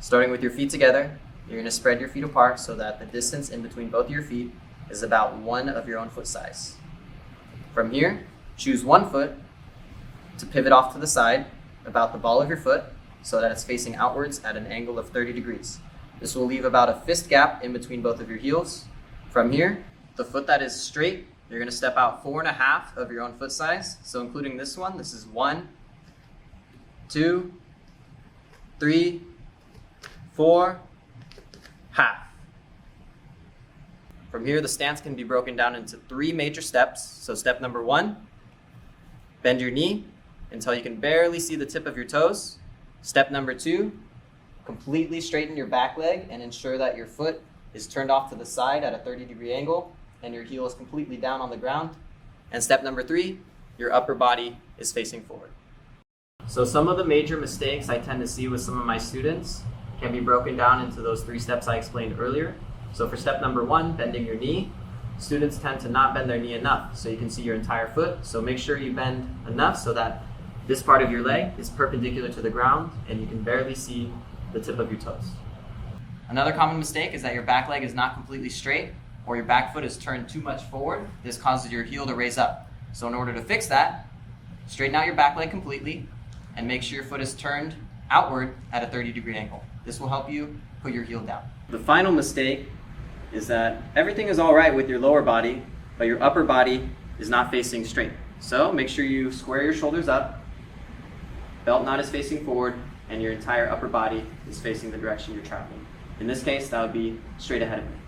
Starting with your feet together, you're going to spread your feet apart so that the distance in between both of your feet is about one of your own foot size. From here, choose one foot to pivot off to the side about the ball of your foot so that it's facing outwards at an angle of 30 degrees. This will leave about a fist gap in between both of your heels. From here, the foot that is straight, you're going to step out 4.5 of your own foot size. So including this one, this is 1, 2, 3, 4, half. From here, the stance can be broken down into 3 major steps. So step number 1, bend your knee until you can barely see the tip of your toes. Step number 2, completely straighten your back leg and ensure that your foot is turned off to the side at a 30-degree angle and your heel is completely down on the ground. And step number 3, your upper body is facing forward. So some of the major mistakes I tend to see with some of my students can be broken down into those 3 steps I explained earlier. So for step number 1, bending your knee, students tend to not bend their knee enough so you can see your entire foot. So make sure you bend enough so that this part of your leg is perpendicular to the ground and you can barely see the tip of your toes. Another common mistake is that your back leg is not completely straight or your back foot is turned too much forward. This causes your heel to raise up. So in order to fix that, straighten out your back leg completely and make sure your foot is turned outward at a 30-degree angle. This will help you put your heel down. The final mistake is that everything is all right with your lower body, but your upper body is not facing straight. So make sure you square your shoulders up, belt knot is facing forward, and your entire upper body is facing the direction you're traveling. In this case, that would be straight ahead of you.